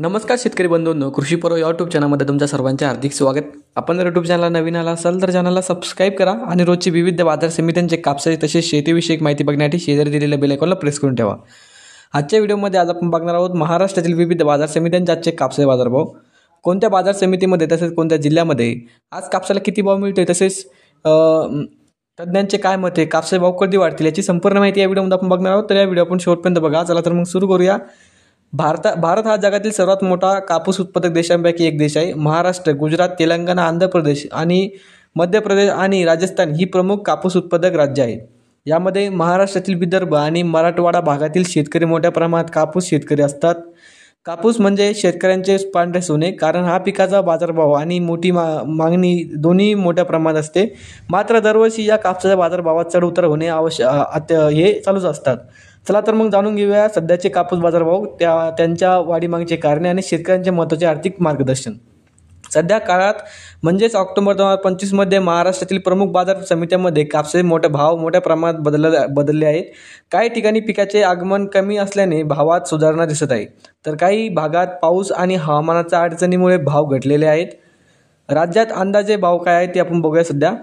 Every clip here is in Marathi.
नमस्कार शेतकरी बंधूंनो, कृषी पर्व यूट्यूब चॅनलमध्ये तुमच्या सर्वांचे हार्दिक स्वागत. आपण जर यूट्यूब चॅनलला नवीन आला असाल तर चॅनलला सबस्क्राईब करा आणि रोजची विविध बाजार समित्यांचे कापसाचे तसेच शेतीविषयक माहिती बघण्यासाठी शेजारी दिलेल्या बेल आयकॉनला प्रेस करून ठेवा. आजच्या व्हिडिओमध्ये आज आपण बघणार आहोत महाराष्ट्रातील विविध बाजार समित्यांचे आजचे कापसाचे बाजारभाव, कोणत्या बाजार समितीमध्ये तसेच कोणत्या जिल्ह्यामध्ये आज कापसाला किती भाव मिळतोय, तसेच तज्ञांचे काय मत आहे, कापसाचे भाव कधी वाढतील याची संपूर्ण माहिती या व्हिडिओमध्ये आपण बघणार आहोत. तर या व्हिडिओ आपण शेवटपर्यंत बघा. चला तर मग सुरू करूया. भारत हा जगातील सर्वात मोठा कापूस उत्पादक देशांपैकी एक देश आहे. महाराष्ट्र, गुजरात, तेलंगणा, आंध्र प्रदेश आणि मध्य प्रदेश आणि राजस्थान ही प्रमुख कापूस उत्पादक राज्य आहेत. यामध्ये महाराष्ट्रातील विदर्भ आणि मराठवाडा भागातील शेतकरी मोठ्या प्रमाणात कापूस शेतकरी असतात. कापूस म्हणजे शेतकऱ्यांचे पांढरे सोने, कारण हा पिकाचा बाजारभाव आणि मोठी मागणी दोन्ही मोठ्या प्रमाणात असते. मात्र दरवर्षी या कापसाच्या बाजारभावात चढ उतार होणे हे चालूच असतात. चला तर मग जाणून घेऊया सध्याचे कापूस बाजारभाव, त्यांच्या वाढीमागचे कारणे आणि शेतकऱ्यांचे महत्त्वाचे आर्थिक मार्गदर्शन. सध्या काळात म्हणजेच ऑक्टोबर 2025 मध्ये महाराष्ट्रातील प्रमुख बाजार समित्यांमध्ये कापसाचे मोठ्या प्रमाणात बदलले आहेत. काही ठिकाणी पिकाचे आगमन कमी असल्याने भावात सुधारणा दिसत आहे, तर काही भागात पाऊस आणि हवामानाच्या अडचणीमुळे भाव घटलेले आहेत. राज्यात अंदाजे भाव काय आहेत ते आपण बघूया. सध्या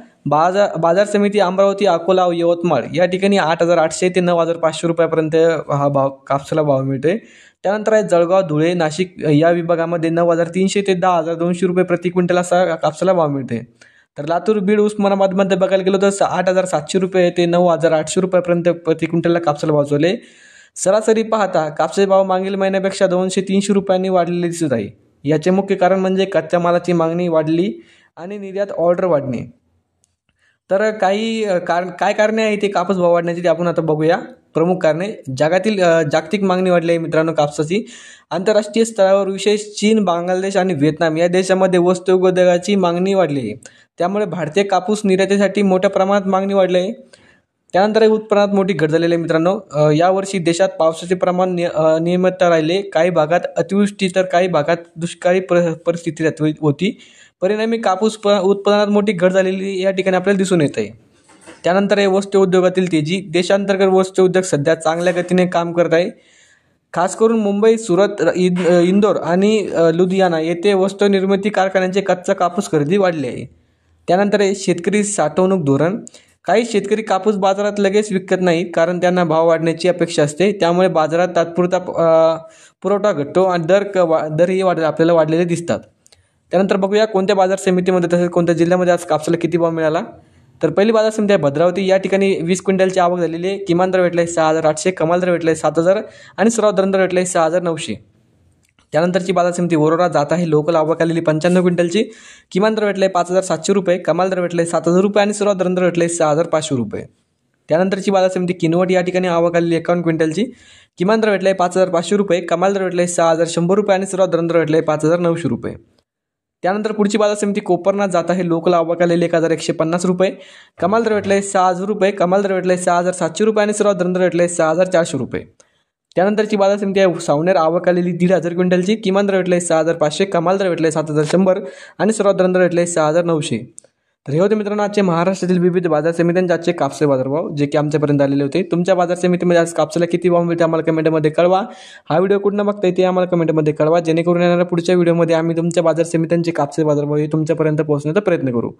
बाजार समिती अमरावती, अकोला, यवतमाळ या ठिकाणी 8,800 ते 9,500 रुपयापर्यंत हा भाव कापसाला भाव मिळतोय. त्यानंतर आहे जळगाव, धुळे, नाशिक या विभागामध्ये 9,300 ते 10,200 रुपये प्रति क्विंटल असा कापसाला भाव मिळते. तर लातूर, बीड, उस्मानाबादमध्ये बघायला गेलो तर 8,700 रुपये ते 9,800 रुपयापर्यंत प्रति क्विंटलला कापसाला भाव चालले. सरासरी पाहता कापसाचे भाव मागील महिन्यापेक्षा 200-300 रुपयांनी वाढलेले दिसत आहे. याचे मुख्य कारण म्हणजे कच्च्या मालाची मागणी वाढली आणि निर्यात ऑर्डर वाढणे. तर काय कारणे आहे ते कापूस भाव वाढण्याची ते आपण आता बघूया. प्रमुख कारणे: जागतिक मागणी वाढली आहे मित्रांनो कापसाची. आंतरराष्ट्रीय स्तरावर विशेष चीन, बांगलादेश आणि व्हिएतनाम या देशामध्ये वस्तू उद्योगाची मागणी वाढली आहे. त्यामुळे भारतीय कापूस निर्यातीसाठी मोठ्या प्रमाणात मागणी वाढली आहे. त्यानंतर उत्पन्नात मोठी घट झालेली आहे मित्रांनो. यावर्षी देशात पावसाचे प्रमाण नियमितता राहिले. काही भागात अतिवृष्टी तर काही भागात दुष्काळी परिस्थिती होती. परिणामी कापूस उत्पादनात मोठी घट झालेली या ठिकाणी आपल्याला दिसून येत आहे. त्यानंतर आहे वस्त्र उद्योगातील तेजी. देशांतर्गत वस्त्र उद्योग सध्या चांगल्या गतीने काम करत आहे. खास करून मुंबई, सुरत, इंदोर आणि लुधियाना येथे वस्त्र निर्मिती कारखान्यांचे कच्चा कापूस खरेदी वाढली आहे. त्यानंतर आहे शेतकरी साठवणूक धोरण. काही शेतकरी कापूस बाजारात लगेच विकत नाहीत, कारण त्यांना भाव वाढण्याची अपेक्षा असते. त्यामुळे बाजारात तात्पुरता पुरवठा घटतो आणि दरही आपल्याला वाढलेले दिसतात. त्यानंतर बघूया कोणत्या बाजार समितीमध्ये तसेच कोणत्या जिल्ह्यामध्ये आज कापसाला किती भाव मिळाला. तर पहिली बाजार समिती आहे भद्रावती. या ठिकाणी 20 क्विंटलची आवक झालेली आहे. किमान दर भेटला आहे 6,800, कमाल दर भेटला आहे 7,000 आणि सर्वात दर भेटला आहे 6,900. त्यानंतरची बाजार समिती वरोरा जात आहे. लोकल आवक आलेली 95 क्विंटलची. किमान दर भेटला आहे 5,700 रुपये, कमाल दर भेटला आहे 7,000 रुपये आणि सर्वात दर भेटला आहे 6,500 रुपये. त्यानंतरची बाजार समिती किनवट. या ठिकाणी आवक आलेली 51 क्विंटलची. किमान दर भेटला आहे 5,500 रुपये, कमाल दर भेटला आहे 6,100 रुपये आणि सर्वात दर भेटला आहे 5,900 रुपये. त्यानंतर पुढची बाजार समिती कोपरनाथ जात आहे. लोकल आवक आलेली 1,150 रुपये, कमाल दर भेटला आहे 6,000 रुपये, कमाल दर भेटला आहे 6,700 रुपये आणि सर्वात दर भेटला आहे 6,400 रुपये. त्यानंतरची बाजार समिती आहे सावनेर. आवक आलेली 1,500 क्विंटलची. किमान दर भेटला आहे 6,500, कमाल दर भेटला आहे 7,100 आणि सर्वात दर भेटला आहे 6,900. तर हे होते मित्रांनो आजचे महाराष्ट्रातील विविध बाजार समित्यांचे आजचे कापसाचे बाजारभाव, जे की आमच्यापर्यंत आलेले होते. तुमच्या बाजार समितीमध्ये आज कापसाला किती भाव मिळते आम्हाला कमेंटमध्ये कळवा. हा व्हिडिओ कुठं बघताय ते आम्हाला कमेंटमध्ये कळवा, जेणेकरून येणाऱ्या पुढच्या व्हिडिओमध्ये आम्ही तुमच्या बाजार समित्यांचे कापसाचे बाजारभाव हे तुमच्यापर्यंत पोहोचण्याचा प्रयत्न करू.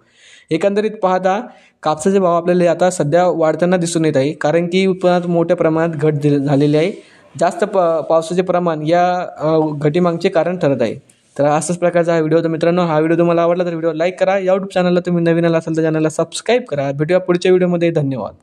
एकंदरीत पाहता कापसाचे भाव आपल्याला आता सध्या वाढताना दिसून येत आहे, कारण की उत्पन्नात मोठ्या प्रमाणात घट झालेली आहे. जास्त पावसाचे प्रमाण या घटीमागचे कारण ठरत आहे. तर अशाच प्रकारचा हा व्हिडिओ. तर मित्रांनो, हा व्हिडिओ तुम्हाला आवडला तर व्हिडिओ लाईक करा. यूट्यूब चॅनलला तुम्ही नवीन आला असाल तर चॅनलला सबस्क्राईब करा. भेटूया पुढच्या व्हिडिओमध्ये. धन्यवाद.